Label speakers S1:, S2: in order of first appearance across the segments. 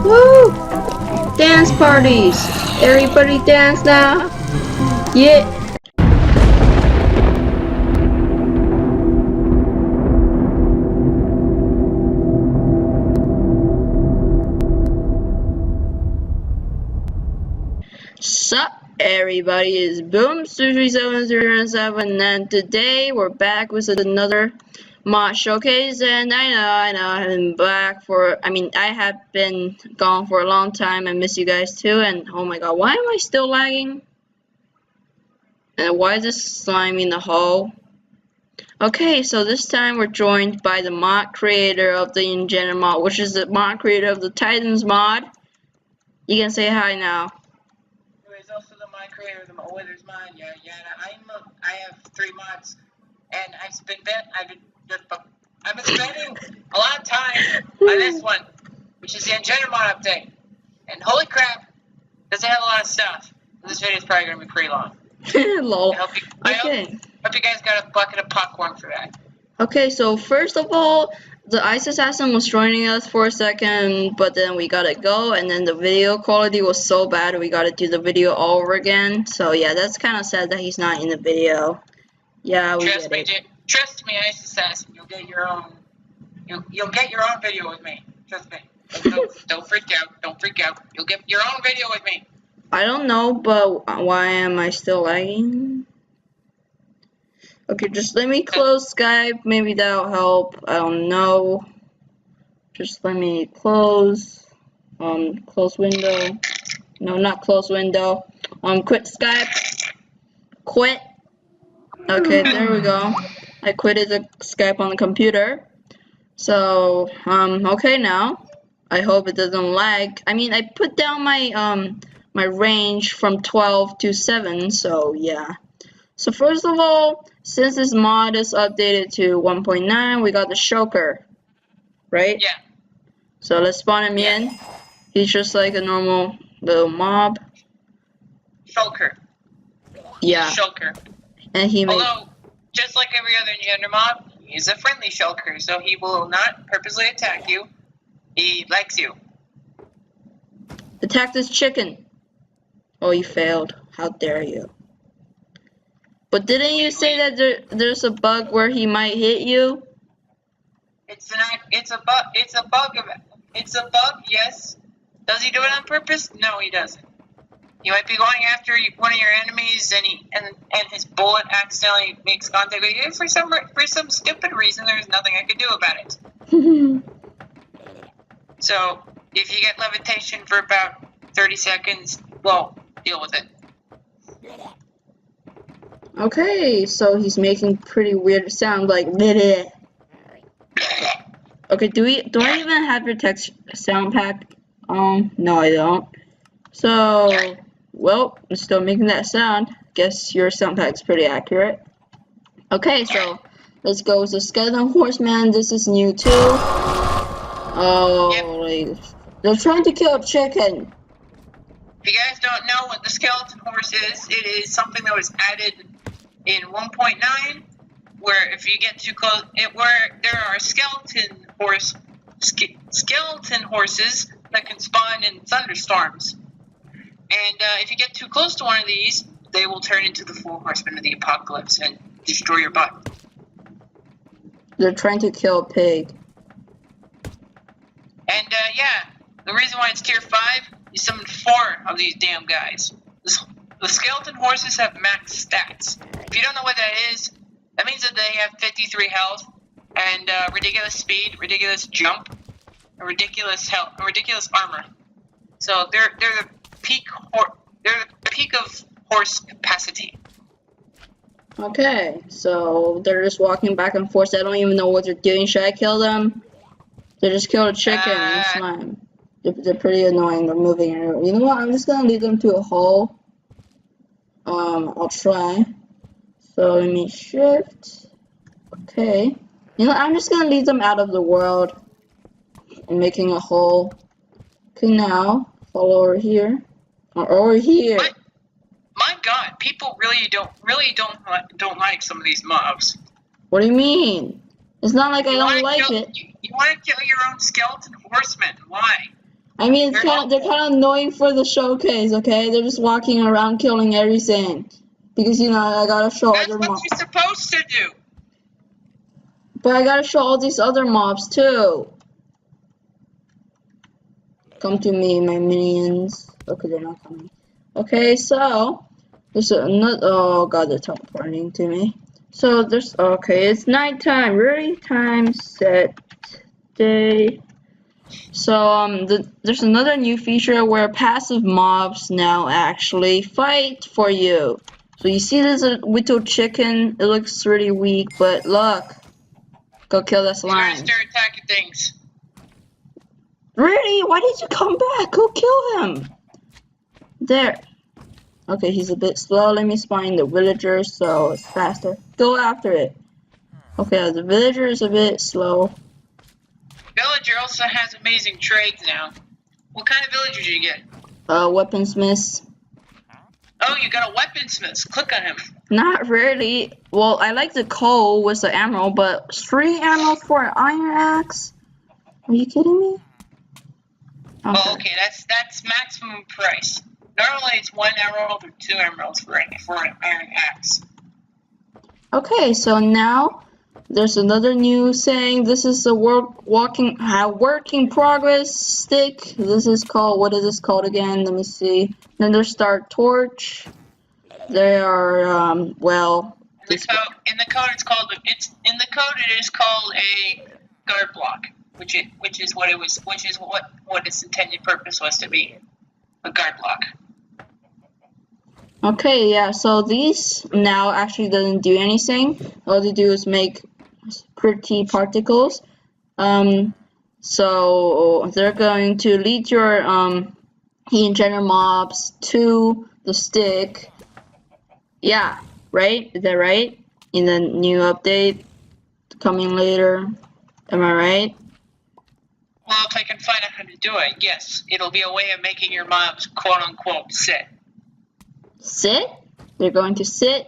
S1: Woo! Dance parties! Everybody dance now! Yeah! Sup everybody, it's Boom33707 and today we're back with another mod showcase. And I know I have been back for, I have been gone for a long time. I miss you guys too, and oh my god, why am I still lagging? And why is this slime in the hole? Okay, so this time we're joined by the mod creator of the Engender mod, which is the mod creator of the Titans mod. You can say hi now.
S2: He's also the mod creator of the Withers mod. Yeah. I have 3 mods, and I've been spending a lot of time on this one, which is the Engender mod update. And holy crap, does it have a lot of stuff? This video is probably gonna be pretty long.
S1: Lol.
S2: I hope you guys got a bucket of popcorn for that.
S1: Okay, so first of all, the Ice Assassin was joining us for a second, but then we gotta go, and then the video quality was so bad we gotta do the video all over again. So yeah, that's kind of sad that he's not in the video. Yeah, we
S2: Trust me, Ice Assassin, you'll get your own. You'll get your own video with me. Trust me. Don't freak out. Don't freak out. You'll get your own video with me.
S1: I don't know, but why am I still lagging? Okay, just let me close Skype. Maybe that'll help. I don't know. Just let me close. Close window. No, not close window. Quit Skype. Quit. Okay, there we go. I quitted the Skype on the computer. So, okay now. I hope it doesn't lag. I put down my my range from 12 to 7, so yeah. So first of all, since this mod is updated to 1.9, we got the Shulker, right?
S2: Yeah.
S1: So let's spawn him in. He's just like a normal little mob.
S2: Shulker.
S1: Yeah.
S2: Shulker.
S1: And
S2: although, just like every other Engender mob, he's a friendly Shulker, so he will not purposely attack you. He likes you.
S1: Attack this chicken. Oh, you failed. How dare you. But didn't you say that there's a bug where he might hit you?
S2: It's a bug. It's a bug. Yes. Does he do it on purpose? No, he doesn't. He might be going after one of your enemies, and his bullet accidentally makes contact with you for some stupid reason. There's nothing I can do about it. So if you get levitation for about 30 seconds, well, deal with it.
S1: Okay, so he's making pretty weird sound like bleh. Okay, do I even have your text sound pack? No I don't. So, well, I'm still making that sound. Guess your sound pack's pretty accurate. Okay, so let's go with the Skeleton Horseman. This is new too. Oh, like, they're trying to kill a chicken.
S2: If you guys don't know what the Skeleton Horse is, it is something that was added in 1.9, where if you get too close, where there are skeleton horses that can spawn in thunderstorms, and if you get too close to one of these, they will turn into the 4 horsemen of the apocalypse and destroy your butt.
S1: They're trying to kill a pig.
S2: And yeah, the reason why it's tier 5, you summon 4 of these damn guys. The skeleton horses have max stats. If you don't know what that is, that means that they have 53 health and ridiculous speed, ridiculous jump, and ridiculous health, and ridiculous armor. So they're the peak of horse capacity.
S1: Okay, so they're just walking back and forth. I don't even know what they're doing. Should I kill them? They just killed a chicken. That's fine. They're pretty annoying. They're moving. You know what? I'm just gonna lead them to a hole. I'll try. So let me shift. Okay. You know, I'm just gonna lead them out of the world. I'm making a hole. Okay, now follow over here. Or over here.
S2: My God, people really don't like some of these mobs.
S1: What do you mean? It's not like I don't like it.
S2: You want to kill your own skeleton horseman. Why?
S1: I mean, they're kind of annoying for the showcase, okay? They're just walking around killing everything. Because, you know, I gotta show
S2: That's
S1: other
S2: what
S1: mobs.
S2: you're supposed to do.
S1: But I gotta show all these other mobs, too. Come to me, my minions. Okay, they're not coming. Okay, so... There's another... Oh, God, they're teleporting to me. So, there's... Okay, it's nighttime. Ready? Time, set, day... So there's another new feature where passive mobs now actually fight for you. So you see this little chicken, it looks really weak, but look, go kill that
S2: He's gonna
S1: slime.
S2: start attacking things.
S1: Really? Why did you come back? Go kill him. There. Okay, he's a bit slow. Let me spawn the villagers so it's faster. Go after it. Okay, the villager is a bit slow.
S2: Villager also has amazing trades now. What kind of villager did you get?
S1: Weaponsmiths.
S2: Oh, you got a weaponsmith. Click on him.
S1: Not really. Well, I like the coal with the emerald, but 3 emeralds for an iron axe? Are you kidding me? Okay.
S2: Oh, okay, that's maximum price. Normally it's 1 emerald or 2 emeralds for an iron axe.
S1: Okay, so now there's another new saying. This is the work in progress stick. This is called, what is this called again? Let me see. Then there's Star Torch. They are well.
S2: In the code it is called a guard block, which is what its intended purpose was to be, a guard block.
S1: Okay, yeah. So these now actually doesn't do anything. All they do is make pretty particles. So they're going to lead your Engender mobs to the stick. Yeah, right? Is that right? In the new update coming later. Am I right?
S2: Well, if I can find out how to do it, yes. It'll be a way of making your mobs quote unquote sit.
S1: Sit? They're going to sit?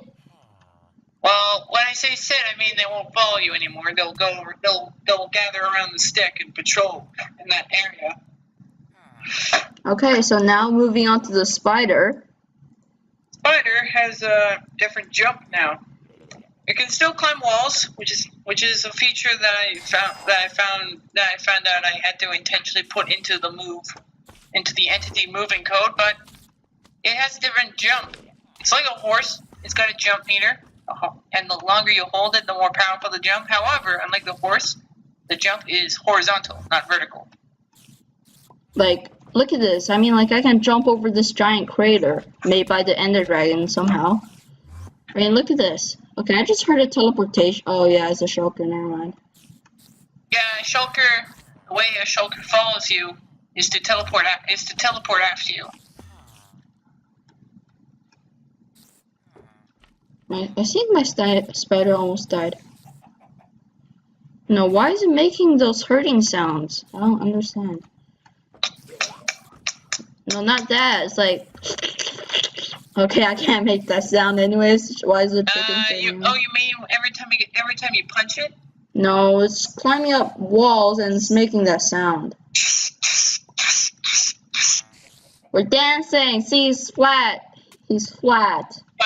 S2: Well, when I say sit, I mean they won't follow you anymore. They'll gather around the stick and patrol in that area.
S1: Okay, so now moving on to the spider.
S2: Spider has a different jump now. It can still climb walls, which is a feature that I found out I had to intentionally put into the entity moving code, but it has a different jump. It's like a horse. It's got a jump meter, and the longer you hold it, the more powerful the jump. However, unlike the horse, the jump is horizontal, not vertical.
S1: Like, look at this. I mean, like, I can jump over this giant crater made by the Ender Dragon somehow. I mean, look at this. Okay, I just heard a teleportation. Oh, yeah, it's a shulker. Never mind.
S2: Yeah, shulker. The way a shulker follows you is to teleport after you.
S1: I think my spider almost died. No, why is it making those hurting sounds? I don't understand. No, not that. It's like... Okay, I can't make that sound anyways. Why is it chicken
S2: you mean every time you punch it?
S1: No, it's climbing up walls and it's making that sound. We're dancing. See, he's flat. He's flat.
S2: But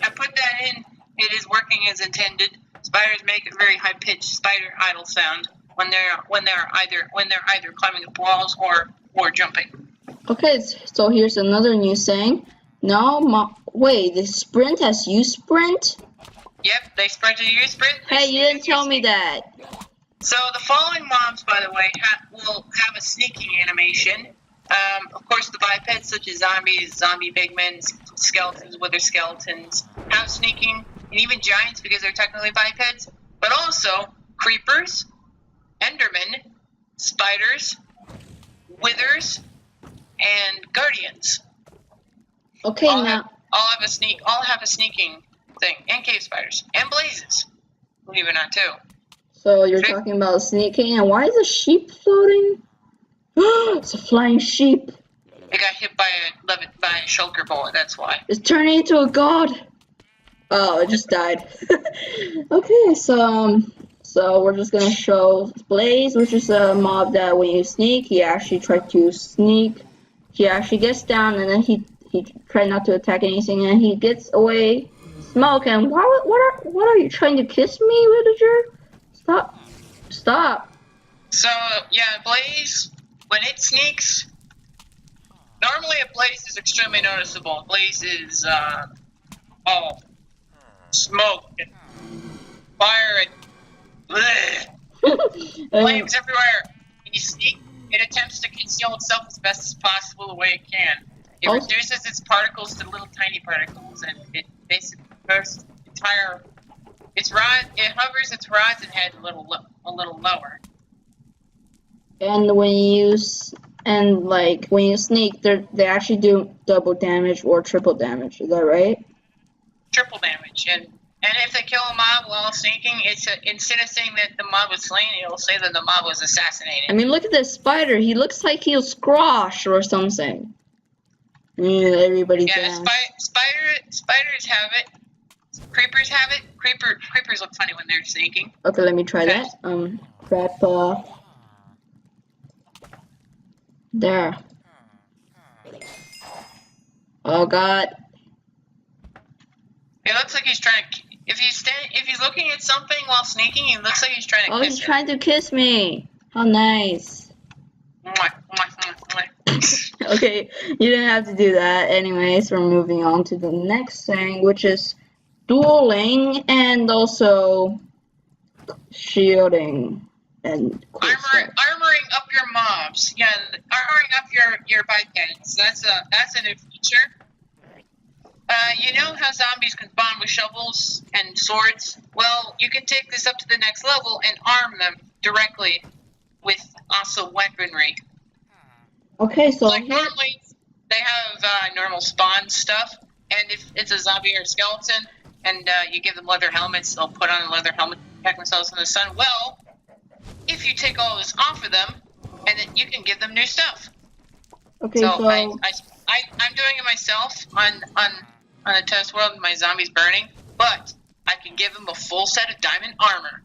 S2: I put that in. It is working as intended. Spiders make a very high pitched spider idle sound when they're either climbing up walls or jumping.
S1: Okay, so here's another new saying. No, wait, the sprint has you sprint?
S2: Yep, they sprint to you sprint.
S1: Hey, you didn't tell me that.
S2: So the following mobs, by the way, will have a sneaking animation. Of course, the bipeds such as zombies, zombie bigmen, skeletons, wither skeletons have sneaking, and even giants because they're technically bipeds. But also creepers, endermen, spiders, withers, and guardians.
S1: Okay,
S2: all
S1: now
S2: have a sneaking thing, and cave spiders, and blazes. Believe it or not, too.
S1: So you're talking about sneaking, and why is a sheep floating? It's a flying sheep.
S2: It got hit by a shulker bullet. That's why.
S1: It's turning into a god. Oh, it just died. Okay, so So we're just gonna show Blaze, which is a mob that when you sneak, he actually tried to sneak. He actually gets down and then he tried not to attack anything and he gets away. Smoke and what are you trying to kiss me, villager? Stop.
S2: So yeah, Blaze, when it sneaks, normally a Blaze is extremely noticeable. Blaze is smoke and fire and flames everywhere. When you sneak, it attempts to conceal itself as best as possible the way it can. It reduces its particles to little tiny particles, and it basically first entire its rod. It hovers its rods and head a little lower.
S1: And when you sneak, they actually do double damage or triple damage. Is that right?
S2: Triple damage, and if they kill a mob while sneaking, instead of saying that the mob was slain, it'll say that the mob was assassinated.
S1: I mean, look at this spider. He looks like he'll squash or something. Yeah, everybody.
S2: Yeah, spiders have it. Creepers have it. Creepers look funny when they're sneaking.
S1: Okay, let me try that. Crap. There. Oh God.
S2: It looks like he's trying to. If he's looking at something while sneaking, it looks like he's trying to.
S1: Oh, he's trying to kiss me. How nice. Okay, you didn't have to do that. Anyways, we're moving on to the next thing, which is dueling and also shielding and
S2: armoring up your mobs. Yeah, armoring up your bipeds. That's a new feature. You know how zombies can spawn with shovels and swords? Well, you can take this up to the next level and arm them directly with also weaponry.
S1: Okay, so
S2: like normally they have normal spawn stuff, and if it's a zombie or a skeleton, and you give them leather helmets, they'll put on a leather helmet to protect themselves from the sun. Well, if you take all this off of them, and then you can give them new stuff.
S1: Okay,
S2: so I'm doing it myself on a test world. My zombie's burning, but I can give him a full set of diamond armor,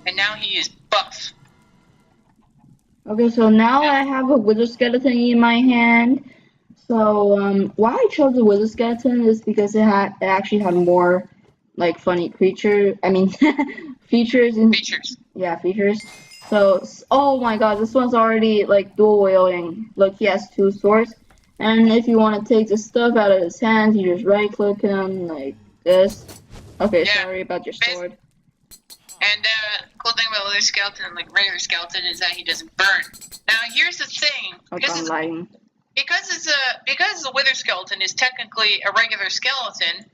S2: and now he is buff.
S1: Okay, so now I have a wither skeleton in my hand. So why I chose the wither skeleton is because it actually had more like funny features. Yeah, features. So oh my God, this one's already like dual wielding. Look, he has 2 swords, and if you want to take the stuff out of his hands, you just right click him like this. Okay, yeah, sorry about your sword.
S2: And cool thing about wither skeleton, like regular skeleton, is that he doesn't burn. Now here's the thing, because the wither skeleton is technically a regular skeleton.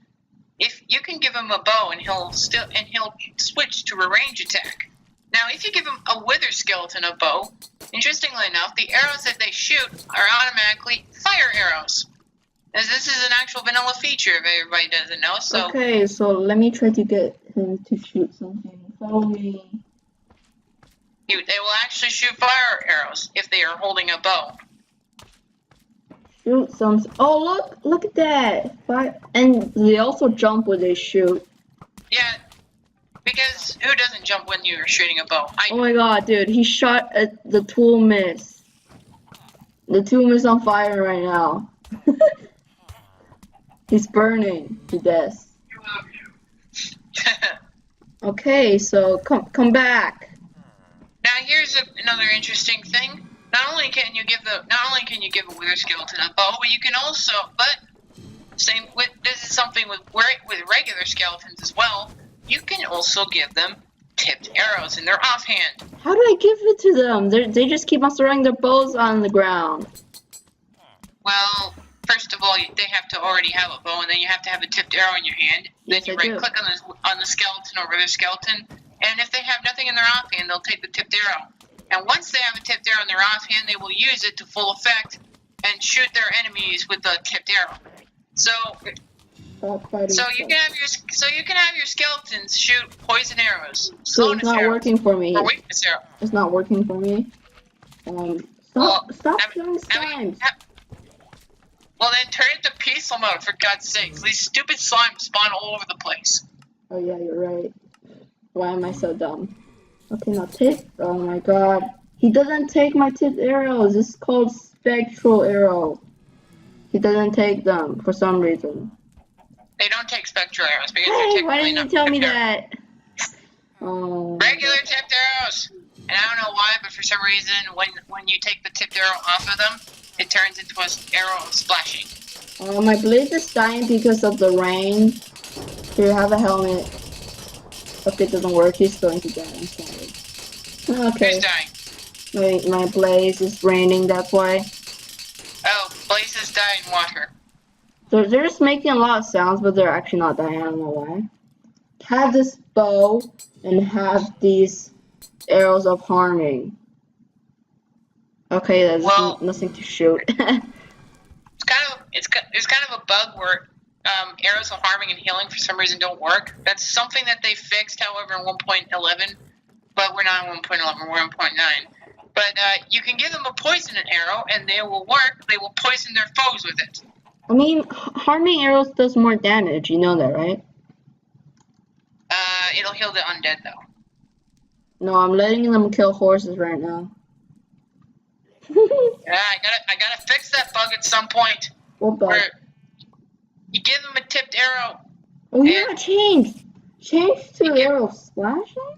S2: If you can give him a bow and he'll switch to a range attack. Now, if you give him a wither skeleton a bow, interestingly enough, the arrows that they shoot are automatically fire arrows. As this is an actual vanilla feature, if everybody doesn't know. So
S1: okay, so let me try to get him to shoot something. Follow me.
S2: They will actually shoot fire arrows if they are holding a bow.
S1: Shoot something. Oh, look at that. And they also jump when they shoot.
S2: Yeah, because who doesn't jump when you're shooting a bow?
S1: Oh my God, dude, he shot at the tool miss. The tool miss on fire right now. He's burning to death. Okay, so come back.
S2: Now here's another interesting thing. Not only can you give a wither skeleton a bow, but you can also, this is something with regular skeletons as well. You can also give them tipped arrows in their offhand.
S1: How do I give it to them? They just keep on throwing their bows on the ground.
S2: Well, first of all, they have to already have a bow, and then you have to have a tipped arrow in your hand. Then you right-click on the skeleton or wither skeleton, and if they have nothing in their offhand, they'll take the tipped arrow. And once they have a tipped arrow in their offhand, they will use it to full effect and shoot their enemies with the tipped arrow. So you can have your skeletons shoot poison arrows.
S1: So it's not working for me.
S2: Or weakness arrows.
S1: It's not working for me. Stop killing slimes.
S2: Well, then turn it to peaceful mode, for God's sake. These stupid slimes spawn all over the place.
S1: Oh yeah, you're right. Why am I so dumb? Okay, now tip. Oh my god. He doesn't take my tipped arrows. This is called spectral arrow. He doesn't take them for some reason.
S2: They don't take spectral arrows because
S1: Hey,
S2: they're
S1: why
S2: technically
S1: didn't you
S2: not
S1: tell me
S2: tipped
S1: that? Oh.
S2: regular tipped arrows. And I don't know why, but for some reason, when you take the tipped arrow off of them, it turns into an arrow of splashing.
S1: Oh, my blade is dying because of the rain. Here, have a helmet. If it doesn't work, he's going to die. I'm sorry. Okay.
S2: Who's dying?
S1: My blaze is raining, that's why.
S2: Oh, blazes die in water.
S1: So they're just making a lot of sounds, but they're actually not dying. I don't know why. Have this bow and have these arrows of harming. Okay, there's nothing to shoot.
S2: There's kind of a bug where arrows of harming and healing for some reason don't work. That's something that they fixed, however, in 1.11. But we're not in 1.11, we're in 1.9. But you can give them a poison arrow, and they will work. They will poison their foes with it.
S1: I mean, harming arrows does more damage. You know that, right?
S2: It'll heal the undead, though.
S1: No, I'm letting them kill horses right now.
S2: Yeah, I gotta fix that bug at some point.
S1: What bug?
S2: Where you give them a tipped arrow.
S1: Oh yeah, change to arrow splashing.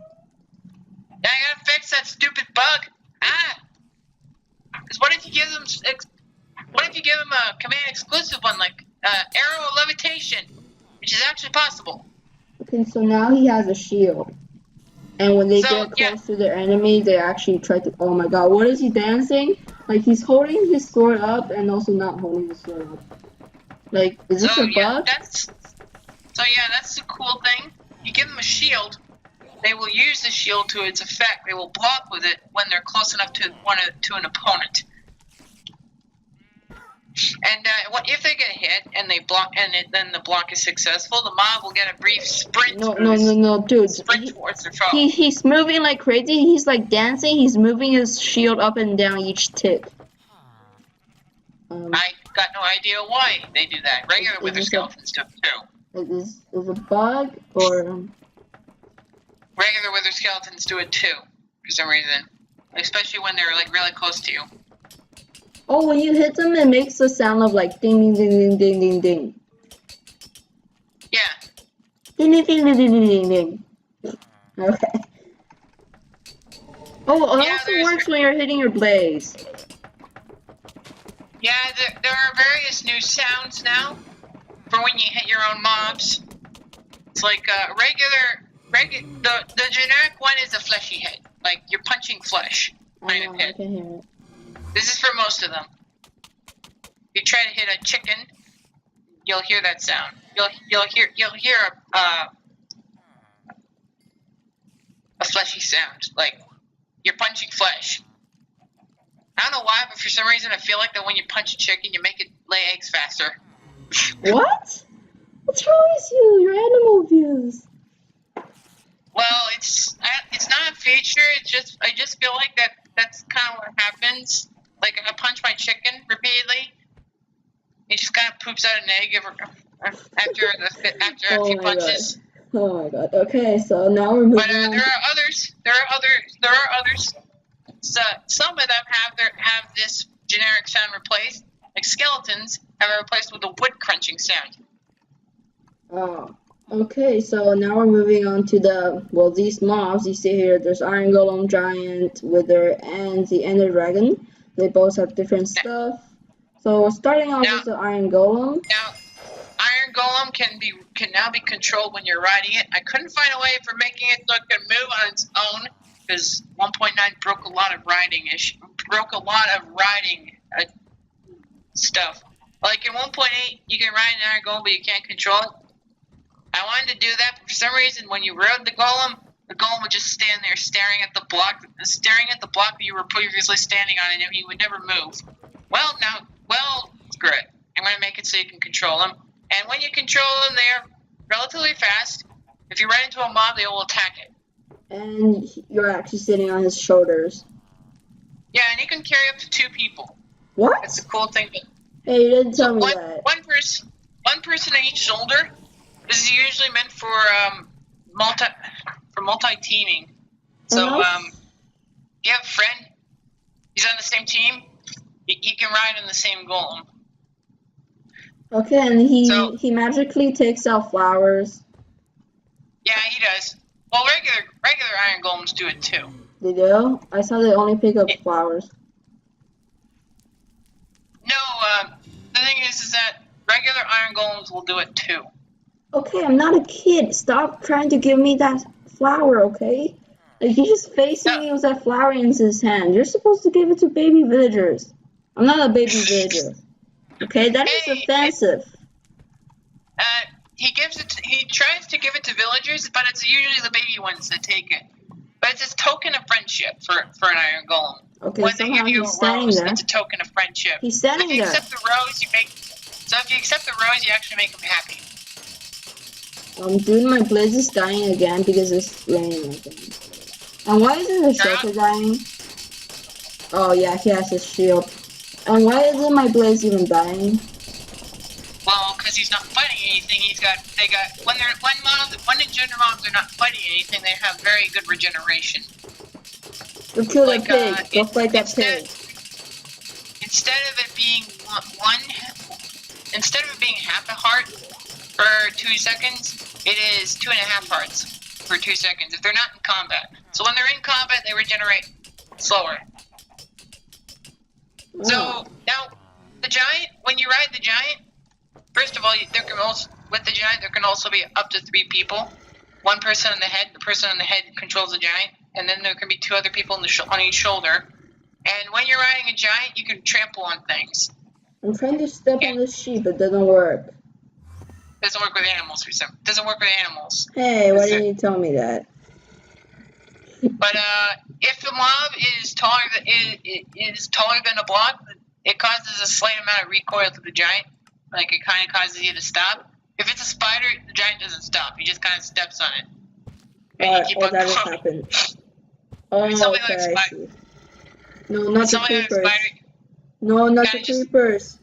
S2: Yeah, I gotta fix that stupid bug. Because what if you give them a command exclusive one like arrow levitation, which is actually possible.
S1: Okay, so now he has a shield. And when they get close to their enemy, they actually try to. Oh my god, what is he dancing? Like he's holding his sword up and also not holding his sword up. Like, is this a bug?
S2: That's the cool thing. You give them a shield, they will use the shield to its effect. They will block with it when they're close enough to an opponent. And if they get hit and they block, then the block is successful, the mob will get a brief sprint.
S1: No, dude.
S2: Sprint towards their foe.
S1: He's moving like crazy. He's like dancing. He's moving his shield up and down each tick.
S2: I got no idea why they do that. Regular wither skeletons do it too.
S1: Is a bug or?
S2: Regular wither skeletons do it too, for some reason, especially when they're like really close to you.
S1: Oh, when you hit them, it makes the sound of like ding, ding, ding, ding, ding, ding, ding.
S2: Yeah.
S1: Ding, ding, ding, ding, ding, ding, ding. Okay. Oh, it also works when you're hitting your blaze.
S2: Yeah, there are various new sounds now for when you hit your own mobs. It's like the generic one is a fleshy hit, like you're punching flesh kind of hit.
S1: I can hear it.
S2: This is for most of them. You try to hit a chicken, you'll hear that sound. You'll hear a fleshy sound, like you're punching flesh. I don't know why, but for some reason I feel like that when you punch a chicken, you make it lay eggs faster.
S1: What? What's wrong with you? Your animal views.
S2: Well, it's not a feature. I just feel like that's kind of what happens. Like I punch my chicken repeatedly, he just kind of poops out an egg after a few punches.
S1: God. Oh my god. Okay, so now we're moving on.
S2: There are others. So some of them have this generic sound replaced. Like skeletons have it replaced with a wood crunching sound.
S1: Oh. Okay, so now we're moving on to these mobs. You see here, there's Iron Golem, Giant, Wither, and the Ender Dragon. They both have different stuff. So starting off with the Iron Golem.
S2: Now, Iron Golem can now be controlled when you're riding it. I couldn't find a way for making it so it can move on its own because 1.9 broke a lot of riding stuff. Like in 1.8, you can ride an Iron Golem, but you can't control it. I wanted to do that, but for some reason, when you rode the golem would just stand there staring at the block that you were previously standing on, and he would never move. Well, screw it. I'm going to make it so you can control them. And when you control them, they are relatively fast. If you run into a mob, they will attack it.
S1: And you're actually sitting on his shoulders.
S2: Yeah, and he can carry up to 2 people.
S1: What?
S2: That's the cool thing.
S1: Hey, you didn't tell me that.
S2: One person on each shoulder. This is usually meant for for multi-teaming. So if you have a friend, he's on the same team, he can ride on the same golem.
S1: Okay, and he magically takes out flowers.
S2: Yeah, he does. Well, regular iron golems do it too.
S1: They do? I saw they only pick up flowers.
S2: No, the thing is that regular iron golems will do it too.
S1: Okay, I'm not a kid. Stop trying to give me that flower, okay? Like, he's just facing me with that flower in his hand. You're supposed to give it to baby villagers. I'm not a baby villager. Okay, that is offensive.
S2: He tries to give it to villagers, but it's usually the baby ones that take it. But it's a token of friendship for an iron golem.
S1: Okay,
S2: when
S1: somehow
S2: they give you
S1: he's
S2: a
S1: standing
S2: rose,
S1: there.
S2: it's a token of friendship.
S1: He's standing
S2: if you
S1: there.
S2: accept the rose, if you accept the rose, you actually make him happy.
S1: Dude, my blaze is dying again because it's raining again. And why isn't the shulker dying? Oh yeah, he has his shield. And why isn't my blaze even dying?
S2: Well, because he's not fighting anything. When Engender mobs are not fighting anything, they have very good regeneration.
S1: Go kill that pig. Go fight that pig.
S2: Instead of it being half a heart for 2 seconds, it is 2.5 hearts for 2 seconds if they're not in combat. So when they're in combat, they regenerate slower.
S1: Oh.
S2: So now, the giant, when you ride the giant, first of all, with the giant, there can also be up to 3 people. One person on the head. The person on the head controls the giant, and then there can be 2 other people on each shoulder. And when you're riding a giant, you can trample on things.
S1: I'm trying to step on the sheep, it doesn't work.
S2: Doesn't work with animals or something. Doesn't work with animals.
S1: Hey, why didn't you tell me that?
S2: But if the mob is taller than a block, it causes a slight amount of recoil to the giant. Like, it kind of causes you to stop. If it's a spider, the giant doesn't stop. He just kind of steps on it. And you keep on
S1: that just
S2: going.
S1: happened. Oh, okay, I see. No, not the creepers. No, not the creepers.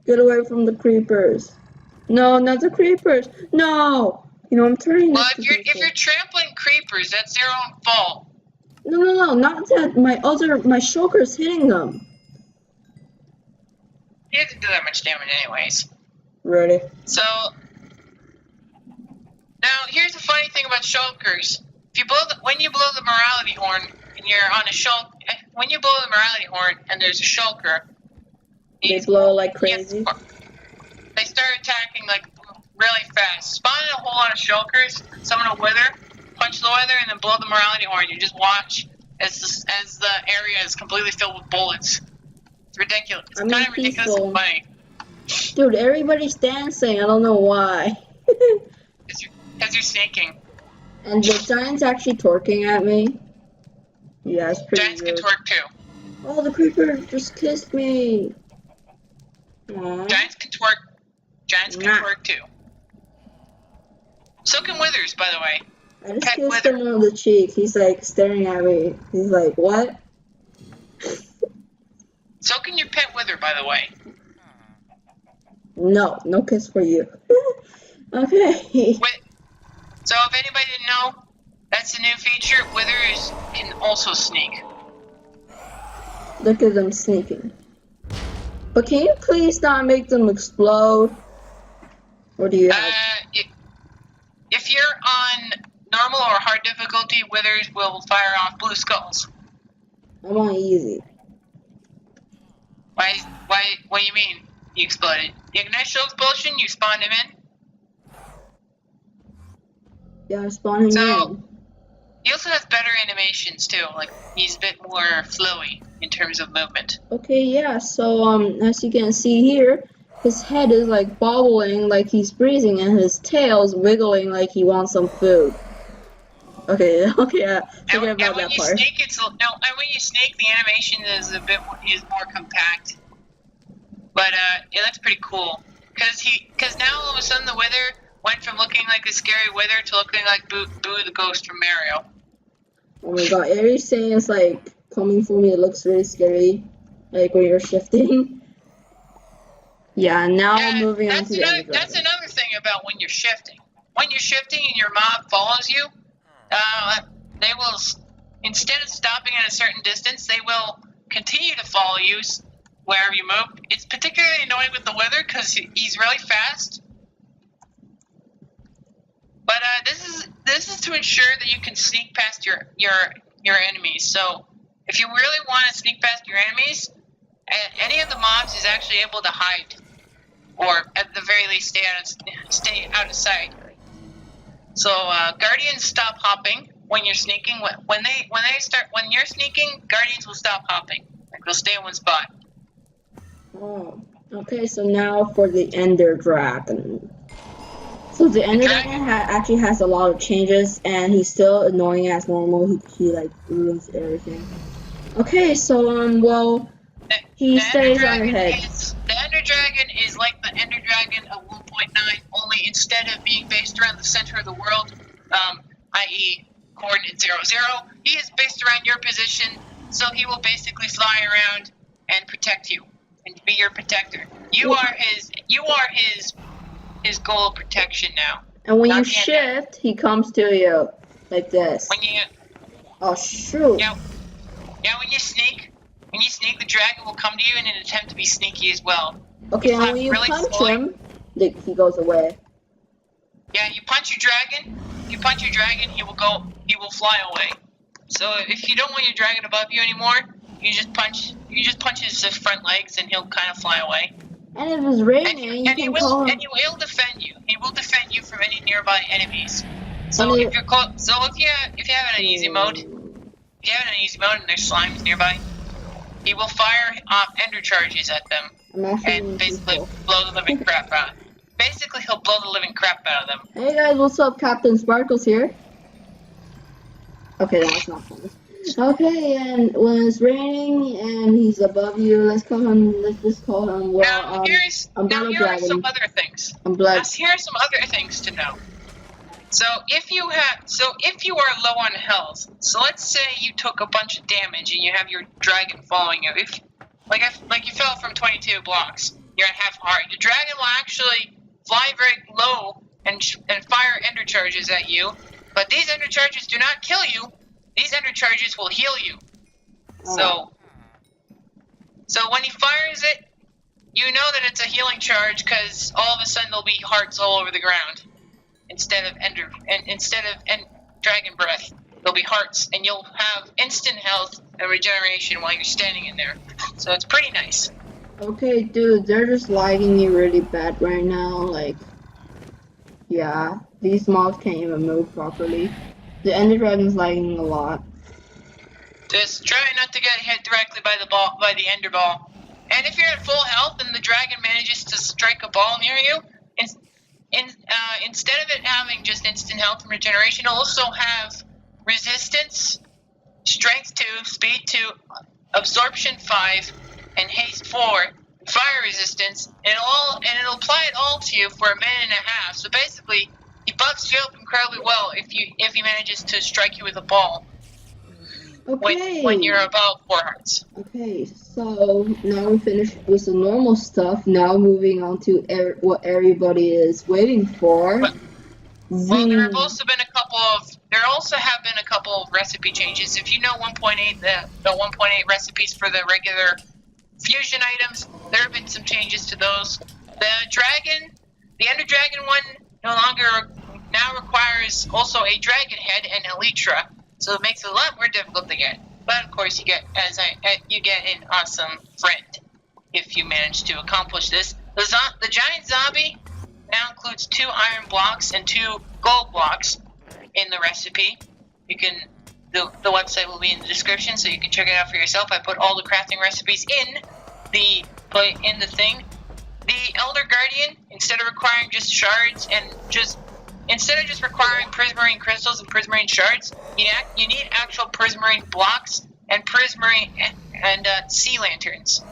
S1: Get away from the creepers. No, not the creepers. No! You know, I'm turning.
S2: Well, if you're trampling creepers, that's their own fault.
S1: No, not that my shulker's hitting them.
S2: He doesn't do that much damage anyways.
S1: Ready?
S2: So, now here's the funny thing about shulkers. When you blow the morality horn and you're on a shulker, when you blow the morality horn and there's a shulker,
S1: they blow like crazy.
S2: They start attacking like really fast. Spawn in a whole lot of shulkers, summon a wither, punch the wither, and then blow the morality horn. You just watch as the area is completely filled with bullets. It's ridiculous. It's kind of ridiculously funny.
S1: Dude, everybody's dancing. I don't know why.
S2: Because you're snaking.
S1: And the giant's actually twerking at me. Yeah, it's pretty
S2: Giants
S1: good.
S2: can twerk too.
S1: Oh, the creeper just kissed me. Aww.
S2: Giants can twerk. Giants can twerk too. So can withers, by the way.
S1: I just kissed him on the cheek. He's like staring at me. He's like, what?
S2: So can your pet wither, by the way.
S1: No kiss for you. Okay.
S2: So if anybody didn't know, that's the new feature. Withers can also sneak.
S1: Look at them sneaking. But can you please not make them explode? Or do you have...
S2: If you're on normal or hard difficulty, withers will fire off blue skulls.
S1: I'm on easy.
S2: Why, what do you mean you exploded? The initial explosion, you spawned him in?
S1: Yeah, I spawned him in.
S2: He also has better animations too, like he's a bit more flowy in terms of movement.
S1: Okay, yeah, so as you can see here, his head is like bobbling like he's breathing and his tail's wiggling like he wants some food. Okay, yeah, forget about that part.
S2: And when you snake, the animation is more compact. But it looks pretty cool. Cause now all of a sudden the wither went from looking like a scary wither to looking like Boo the ghost from Mario.
S1: Oh my god, everything is like coming for me. It looks really scary, like when you're shifting. Yeah, now moving on to the other.
S2: That's another thing about when you're shifting. When you're shifting and your mob follows you, They will, instead of stopping at a certain distance, they will continue to follow you wherever you move. It's particularly annoying with the Wither because he's really fast. But this is to ensure that you can sneak past your enemies. So if you really want to sneak past your enemies, any of the mobs is actually able to hide, or at the very least stay out of sight. So Guardians stop hopping when you're sneaking. When you're sneaking, Guardians will stop hopping. Like they'll stay in one spot.
S1: Oh, okay. So now for the Ender Dragon. So the Ender Dragon actually has a lot of changes, and he's still annoying as normal. He like ruins everything. Okay, so well, he stays on your head.
S2: The Ender Dragon is like the Ender Dragon of 1.9, only instead of being based around the center of the world, i.e. coordinate 0, 0, he is based around your position, so he will basically fly around and protect you and be your protector. You are his goal of protection now.
S1: And when you shift, he comes to you like this. Oh shoot.
S2: Yeah, when you sneak, the dragon will come to you in an attempt to be sneaky as well.
S1: Okay, and when you really punch him, he goes away.
S2: Yeah, you punch your dragon, he will fly away. So if you don't want your dragon above you anymore, you just punch his front legs and he'll kind of fly away.
S1: And if it's raining,
S2: he will defend you. He will defend you from any nearby enemies. So if you have an easy mode, and there's slimes nearby, he will fire ender charges at them and basically blow the living crap out. Basically, he'll blow the living crap out of them.
S1: Hey guys, what's up? Captain Sparkles here. Okay, that's not funny. Okay, and when it's raining and he's above you, let's just call him. Well,
S2: here are some other things. Here are some other things to know. So if you are low on health, so let's say you took a bunch of damage and you have your dragon following you. If you fell from 22 blocks, you're at half heart. Your dragon will actually fly very low and fire ender charges at you. But these ender charges do not kill you. These ender charges will heal you. So when he fires it, you know that it's a healing charge because all of a sudden there'll be hearts all over the ground instead of dragon breath. There'll be hearts, and you'll have instant health and regeneration while you're standing in there. So it's pretty nice.
S1: Okay, dude, they're just lagging me really bad right now. Like, yeah, these mobs can't even move properly. The Ender Dragon's lagging a lot.
S2: Just try not to get hit directly by the Ender Ball. And if you're at full health and the dragon manages to strike a ball near you, instead of it having just instant health and regeneration, it'll also have resistance, strength 2, speed 2, absorption 5, and haste 4, fire resistance, and it'll apply it all to you for a minute and a half. So basically, he buffs you up incredibly well if he manages to strike you with a ball.
S1: Okay.
S2: When you're about 4 hearts.
S1: Okay, so now we finished with the normal stuff. Now moving on to what everybody is waiting for.
S2: Well, there also have been a couple of recipe changes. If you know 1.8, the 1.8 recipes for the regular fusion items, there have been some changes to those. The Ender Dragon one now requires also a dragon head and elytra, so it makes it a lot more difficult to get. But of course, you get an awesome friend if you manage to accomplish this. The giant zombie now includes 2 iron blocks and 2 gold blocks in the recipe. The website will be in the description, so you can check it out for yourself. I put all the crafting recipes in the thing. The Elder Guardian, instead of requiring just shards instead of just requiring prismarine crystals and prismarine shards, you need actual prismarine blocks and prismarine and sea lanterns.